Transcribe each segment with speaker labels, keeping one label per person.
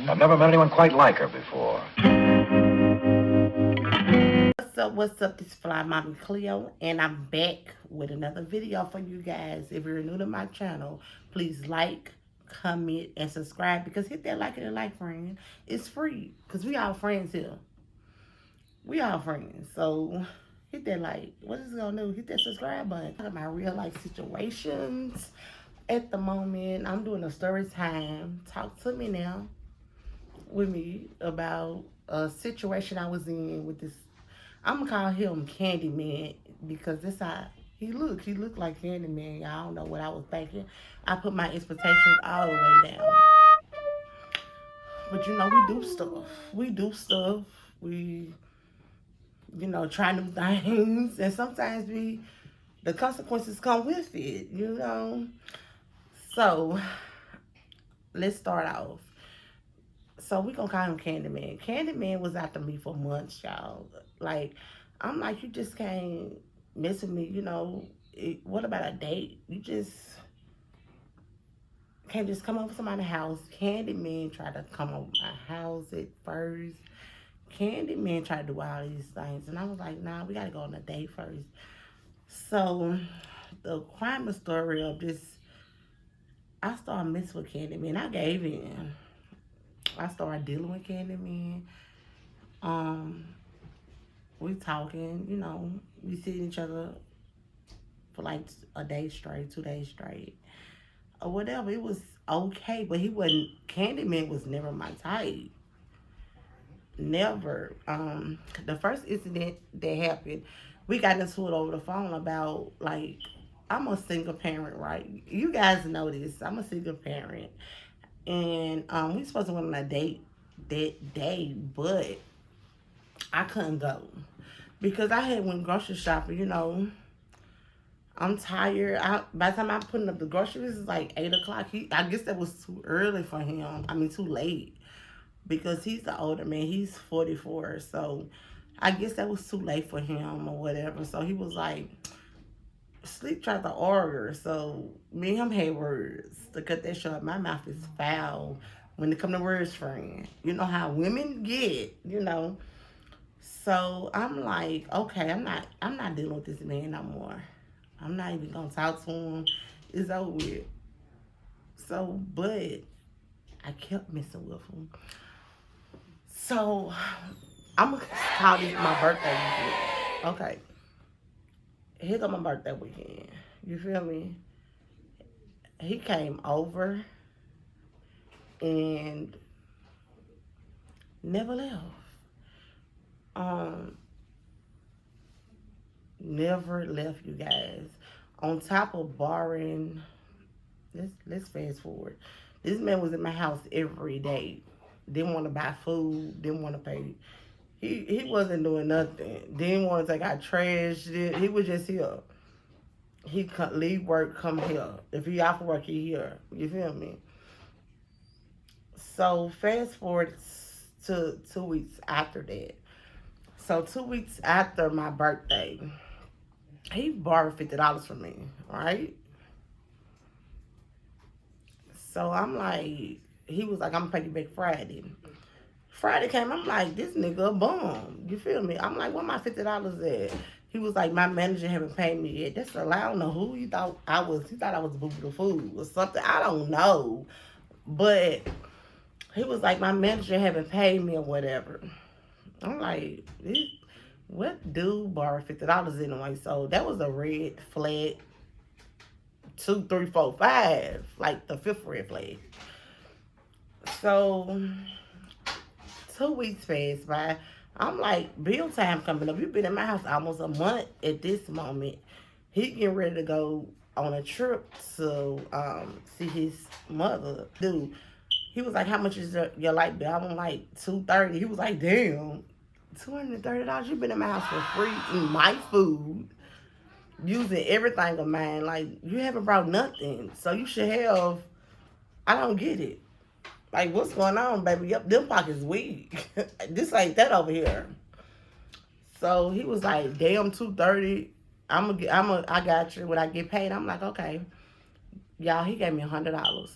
Speaker 1: I've never met anyone quite like her before.
Speaker 2: What's up? This Fly Mommy Cleo, and I'm back with another video for you guys. If you're new to my channel, please like, comment, and subscribe, because hit that like and a like, friend. It's free, because we all friends here. We all friends. So hit that like. What is it gonna do? Hit that subscribe button. Talking about real life situations. At the moment, I'm doing a story time. Talk to me now with me about a situation I was in with this. I'm gonna call him Candyman because this how he look. He looked like Candyman. I don't know what I was thinking. I put my expectations all the way down. But you know, we do stuff. We do stuff. We, try new things, and sometimes the consequences come with it. So let's start off. So we gonna call him Candyman. Candyman was after me for months, y'all. Like, I'm like, you just can't mess with me. What about a date? You just can't just come over to my house. Candyman tried to come over my house at first. Candyman tried to do all these things, and I was like, nah, we gotta go on a date first. So the crime story of this, I started messing with Candyman. I gave in. I started dealing with Candyman. Um, we talking, we seeing each other for like a day straight, 2 days straight, or whatever. It was okay, but Candyman was never my type. Never. The first incident that happened, we got into it over the phone about, like, I'm a single parent, right? You guys know this. I'm a single parent. And we supposed to went on a date that day, but I couldn't go because I had went grocery shopping. I'm tired. By the time I'm putting up the groceries, it's like 8 o'clock. I guess that was too early for him. I mean, too late, because he's the older man. He's 44, so I guess that was too late for him or whatever. So he was like, Sleep tried to order. So me and him had words. To cut that short, my mouth is foul when it come to words, friend. You know how women get. So I'm like, okay, I'm not dealing with this man no more. I'm not even gonna talk to him. It's over with. So, but I kept messing with him. So I'm gonna call this my birthday weekend. Okay. Here go my birthday weekend. You feel me? He came over and never left. Um, Never left, you guys. On top of borrowing, let's fast forward. This man was in my house every day. Didn't want to buy food. Didn't want to pay. He wasn't doing nothing. Didn't want to take out trash. He was just here. He could leave work, come here. If he out for work, he here. You feel me? So fast forward to 2 weeks after that. So 2 weeks after my birthday, he borrowed $50 from me, right? So I'm like, he was like, I'm gonna pay you back Friday. Friday came, I'm like, this nigga a bum. You feel me? I'm like, where my $50 at? He was like, my manager haven't paid me yet. That's a lie. I don't know who he thought I was. He thought I was boo the food or something. I don't know. But he was like, my manager haven't paid me or whatever. I'm like, what dude borrowed $50 anyway? So that was a red flag. 2, 3, 4, 5. Like the fifth red flag. So 2 weeks passed by. I'm like, bill time coming up. You've been in my house almost a month at this moment. He getting ready to go on a trip to see his mother. Dude, he was like, how much is your light bill? I'm like, $230. He was like, damn, $230. You've been in my house for free, eating my food, using everything of mine. Like, you haven't brought nothing. So you should have. I don't get it. Like, what's going on, baby? Yep, them pockets weak. This ain't that over here. So he was like, damn, 230. I got you. When I get paid, I'm like, okay. Y'all, he gave me $100.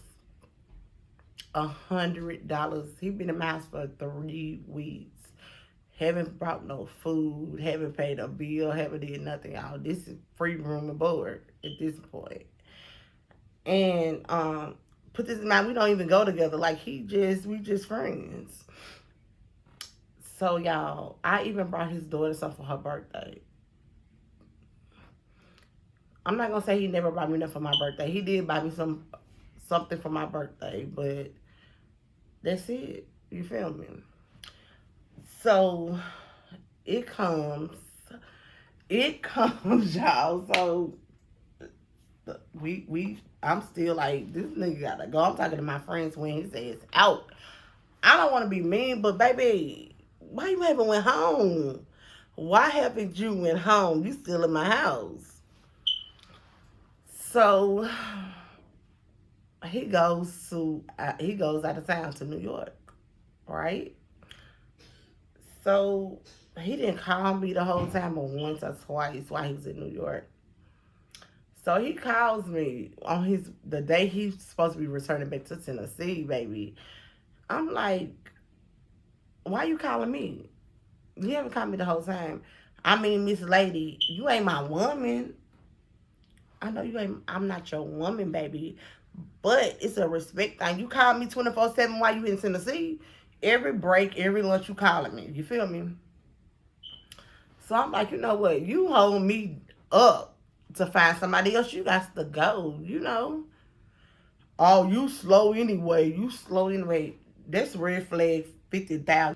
Speaker 2: $100. He been in my house for 3 weeks. Haven't brought no food, haven't paid a bill, haven't did nothing, y'all. This is free room and board at this point. And put this in mind, we don't even go together. Like we just friends. So y'all, I even brought his daughter something for her birthday. I'm not gonna say he never bought me nothing for my birthday. He did buy me something for my birthday, but that's it. You feel me? So it comes, y'all. So I'm still like, this nigga gotta go. I'm talking to my friends when he says out. I don't want to be mean, but baby, why you haven't went home? Why haven't you went home? You still in my house. So he goes out of town to New York, right? So he didn't call me the whole time, but once or twice while he was in New York. So he calls me on the day he's supposed to be returning back to Tennessee, baby. I'm like, why you calling me? You haven't called me the whole time. I mean, Miss Lady, you ain't my woman. I know you ain't. I'm not your woman, baby. But it's a respect thing. You call me 24/7 while you in Tennessee. Every break, every lunch, you calling me. You feel me? So I'm like, you know what? You hold me up to find somebody else. You got to go. You know. Oh, you slow anyway. You slow anyway. That's red flag 50,000.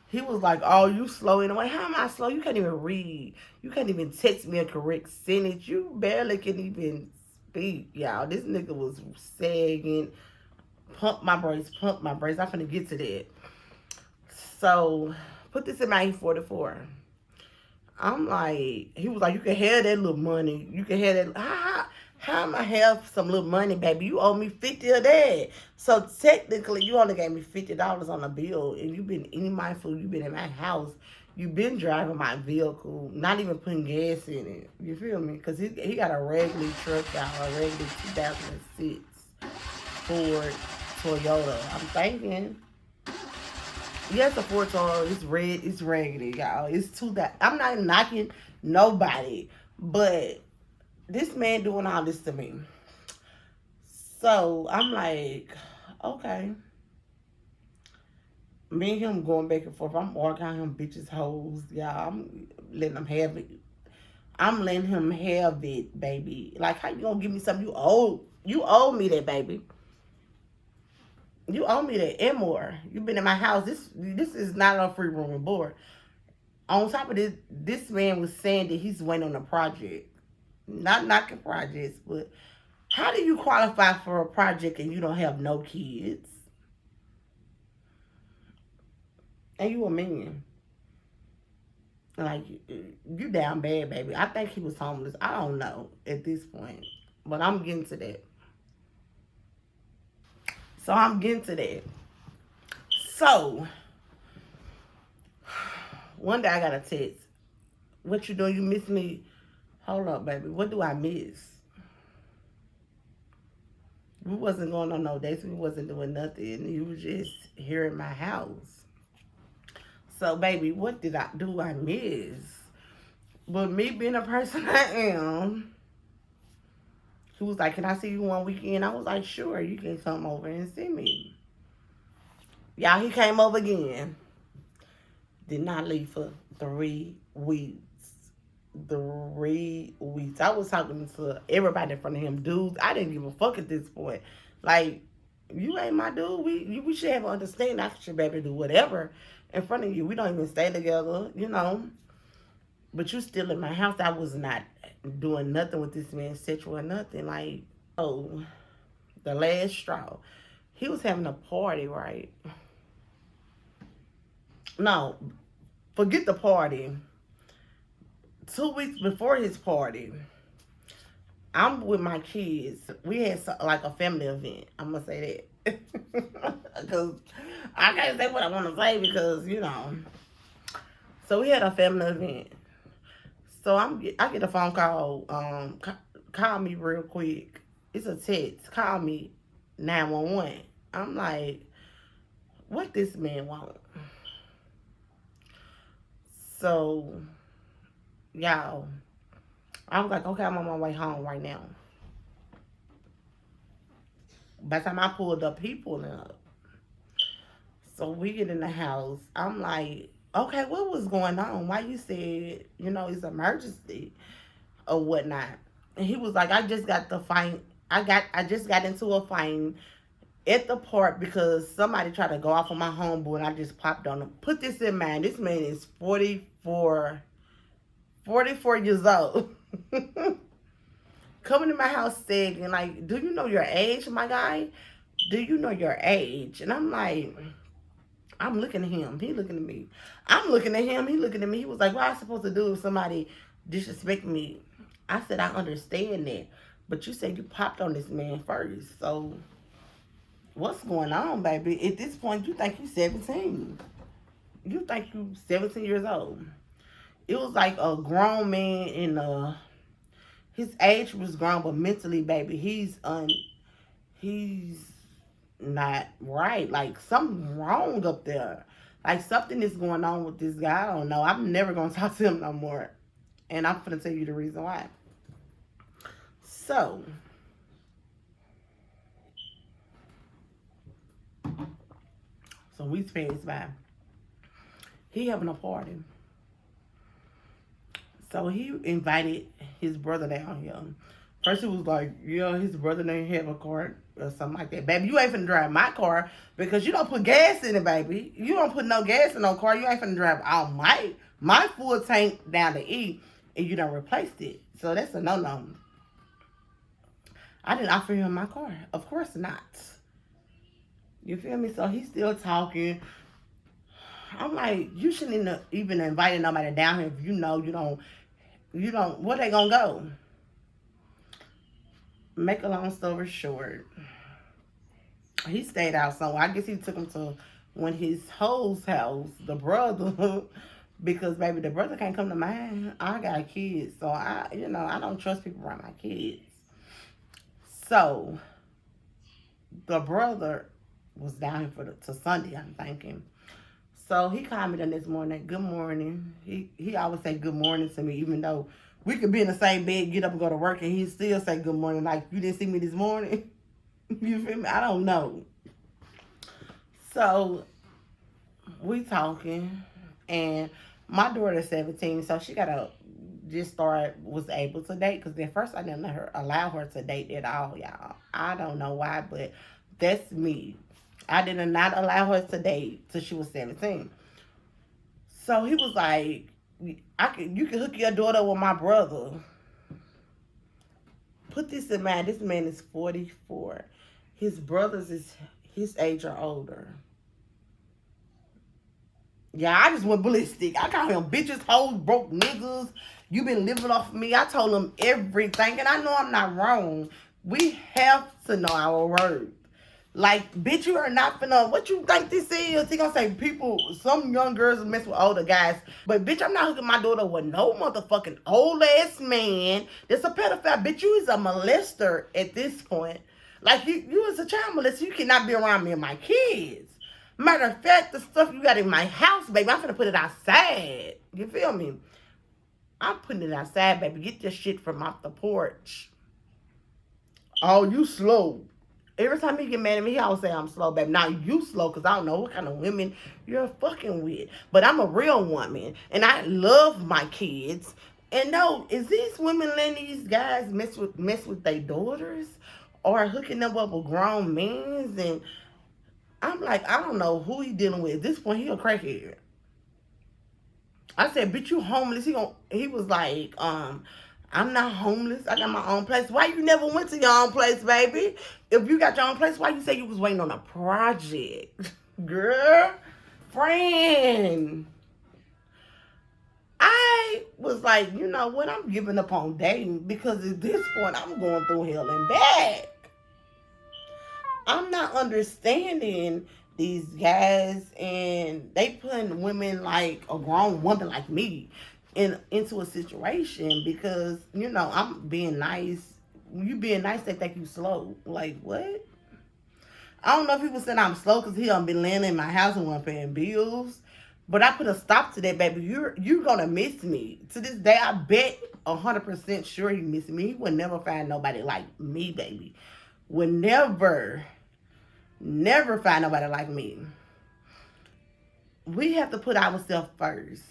Speaker 2: He was like, oh, you slow anyway. How am I slow? You can't even read. You can't even text me a correct sentence. You barely can even speak, y'all. This nigga was sagging. Pump my brakes, pump my brakes. I'm finna get to that. So, put this in my E44. I'm like, he was like, you can have that little money. You can have that. How am I have some little money, baby? You owe me 50 of that. So technically, you only gave me $50 on a bill, and you've been eating my food. You've been in my house. You've been driving my vehicle, not even putting gas in it. You feel me? Because he got a regular truck out, a regular 2006 Ford Toyota. I'm thinking. Yes, a Ford Toyota. It's red. It's raggedy, y'all. It's too that. I'm not knocking nobody, but this man doing all this to me. So I'm like, okay. Me and him going back and forth. I'm arguing him bitches hoes, y'all. I'm letting him have it. I'm letting him have it, baby. Like, how you gonna give me something you owe me that, baby. You owe me that and more. You been in my house. This is not a free room and board. On top of this man was saying that he's waiting on a project. Not knocking projects, but how do you qualify for a project and you don't have no kids? And you a man. Like, you down bad, baby. I think he was homeless. I don't know at this point. But I'm getting to that. So I'm getting to that. So, one day I got a text. What you doing? You miss me? Hold up, baby. What do I miss? We wasn't going on no dates. We wasn't doing nothing. You was just here in my house. So, baby, what did I do? I miss. But me being a person I am, he was like, can I see you one weekend? I was like, sure, you can come over and see me. Y'all, he came over again. Did not leave for 3 weeks. 3 weeks. I was talking to everybody in front of him. Dudes, I didn't give a fuck at this point. Like, you ain't my dude. We should have an understanding. I should be able to do whatever in front of you. We don't even stay together, you know. But you still in my house. I was not doing nothing with this man, sexual or nothing. Like, oh, the last straw. He was having a party, right? No, forget the party. 2 weeks before his party, I'm with my kids. We had like a family event. I'm gonna say that because I can't say what I want to say because you know. So we had a family event. So I get a phone call. Call me real quick. It's a text. Call me 911. I'm like, what this man want? So, y'all, I was like, okay, I'm on my way home right now. By the time I pulled up, he pulling up. So we get in the house. I'm like, okay, what was going on? Why you said, it's emergency or whatnot? And he was like, I just got the fight. I just got into a fight at the park because somebody tried to go off on my homeboy and I just popped on him. Put this in mind. This man is 44 years old. Coming to my house saying, like, do you know your age, my guy? Do you know your age? And I'm like, I'm looking at him. He looking at me. I'm looking at him. He looking at me. He was like, what am I supposed to do if somebody disrespect me? I said, I understand that. But you said you popped on this man first. So what's going on, baby? At this point, you think you 17. You think you 17 years old. It was like a grown man in his age was grown, but mentally, baby, he's not right. Like something's wrong up there. Like something is going on with this guy. I don't know. I'm never gonna talk to him no more. And I'm gonna tell you the reason why. So weeks passed by. He having a party. So he invited his brother down here. First he was like, yeah, his brother didn't have a car or something like that. Baby, you ain't finna drive my car because you don't put gas in it, baby. You don't put no gas in no car. You ain't finna drive all my full tank down to E and you done replaced it. So that's a no-no. I didn't offer him my car. Of course not. You feel me? So he's still talking. I'm like, you shouldn't even invite nobody down here if you know you don't, where they gonna go? Make a long story short, he stayed out somewhere. I guess he took him to one of his hoes house, the brother, because baby, the brother can't come to mine. I got kids, so I don't trust people around my kids. So the brother was down here to Sunday, I'm thinking. So he called me the next morning. Good morning. He always say good morning to me, even though we could be in the same bed, get up and go to work, and he still say good morning. Like, you didn't see me this morning? You feel me? I don't know. So we talking, and my daughter's 17, so she gotta was able to date, because at first I didn't allow her to date at all, y'all. I don't know why, but that's me. I did not allow her to date till she was 17. So he was like, you can hook your daughter with my brother. Put this in mind, this man is 44. His brothers is his age or older. Yeah, I just went ballistic. I called him bitches, hoes, broke niggas. You been living off of me. I told him everything, and I know I'm not wrong. We have to know our words. Like, bitch, you are not finna, what you think this is? He gonna say some young girls mess with older guys. But, bitch, I'm not hooking my daughter with no motherfucking old-ass man. That's a pedophile. Bitch, you is a molester at this point. Like, you is a child molester. You cannot be around me and my kids. Matter of fact, the stuff you got in my house, baby, I'm finna put it outside. You feel me? I'm putting it outside, baby. Get this shit from off the porch. Oh, you slow. Every time he get mad at me, he always say I'm slow, baby. Now you slow, because I don't know what kind of women you're fucking with. But I'm a real woman, and I love my kids. And no, is these women letting these guys mess with their daughters? Or hooking them up with grown men? And I'm like, I don't know who he dealing with. At this point, he a crackhead. I said, bitch, you homeless. He was like, I'm not homeless. I got my own place. Why you never went to your own place, baby? If you got your own place, why you say you was waiting on a project? Girl, friend. I was like, you know what? I'm giving up on dating, because at this point, I'm going through hell and back. I'm not understanding these guys, and they putting women like a grown woman like me into a situation because, I'm being nice. You being nice, they think you slow. Like, what? I don't know if he was saying I'm slow because he done been laying in my house and wasn't paying bills. But I put a stop to that, baby. You're gonna miss me. To this day, I bet 100% sure he miss me. He would never find nobody like me, baby. Would never find nobody like me. We have to put ourselves first.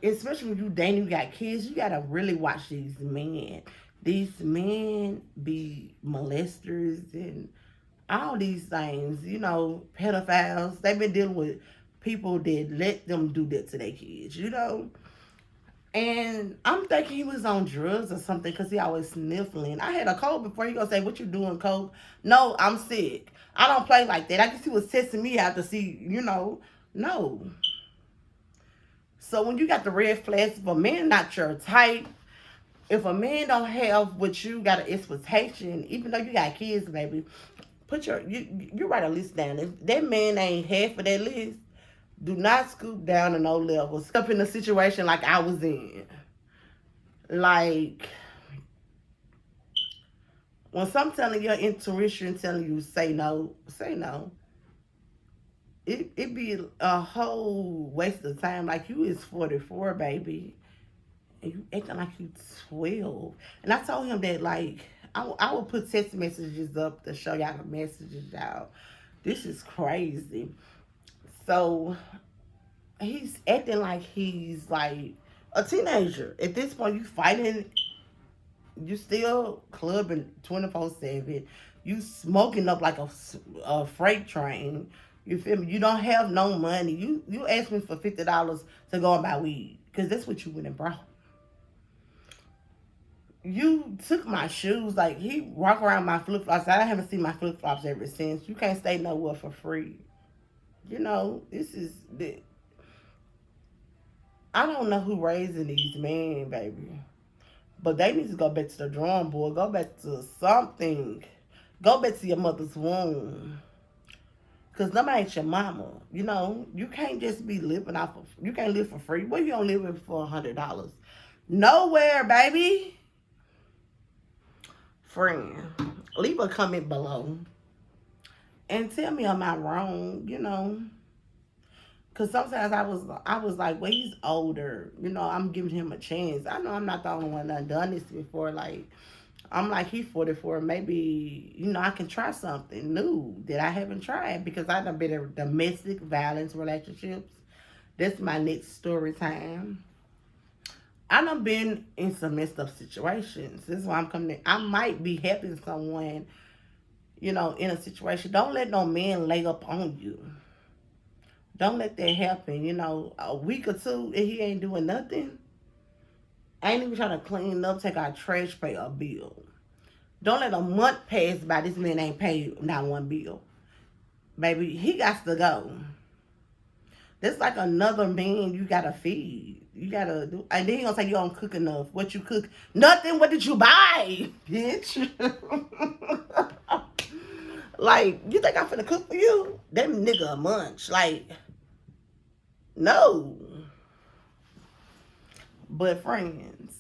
Speaker 2: Especially when you dating, you got kids, you gotta really watch these men. These men be molesters and all these things, pedophiles. They've been dealing with people that let them do that to their kids. And I'm thinking he was on drugs or something because he always sniffling. I had a cold before. He gonna say, "What you doing, cold?" No, I'm sick. I don't play like that. I guess he was testing me out to see. No. So when you got the red flags, if a man not your type, if a man don't have what you got an expectation, even though you got kids, baby, you write a list down. If that man ain't half of that list, do not scoop down to no levels. Up in a situation like I was in. Like, when some telling your intuition telling you say no, say no. It be a whole waste of time. Like, you is 44, baby. And you acting like you 12. And I told him that, like, I would put text messages up to show y'all the messages out. This is crazy. So he's acting like he's like a teenager. At this point, you fighting, you still clubbing 24/7. You smoking up like a freight train. You feel me? You don't have no money. You asked me for $50 to go and buy weed because that's what you went and brought. You took my shoes. Like, he walk around my flip flops. I haven't seen my flip flops ever since. You can't stay nowhere for free. This is the. I don't know who raising these men, baby. But they need to go back to the drawing board. Go back to something. Go back to your mother's womb. Because them ain't your mama. You can't just be living off of, you can't live for free. Where you gonna live with for $100? Nowhere, baby. Friend, leave a comment below. And tell me, am I wrong? Because sometimes I was like, well, he's older. I'm giving him a chance. I know I'm not the only one that done this before. Like, I'm like, he's 44. Maybe, I can try something new that I haven't tried because I done been in domestic violence relationships. That's my next story time. I done been in some messed up situations. This is why I'm coming in. I might be helping someone, in a situation. Don't let no man lay up on you. Don't let that happen. A week or two and he ain't doing nothing. Ain't even trying to clean up, take our trash, pay a bill. Don't let a month pass by. This man ain't paid not one bill. Baby, he got to go. That's like another man you gotta feed. You gotta do, and then he gonna say you don't cook enough. What you cook? Nothing. What did you buy, bitch? Like, you think I'm finna cook for you? That nigga a munch. Like, no. But friends,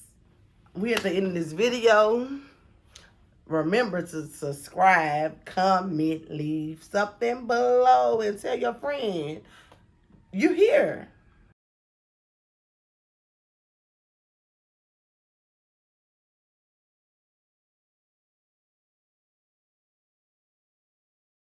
Speaker 2: we at the end of this video. Remember to subscribe, comment, leave something below, and tell your friend you here.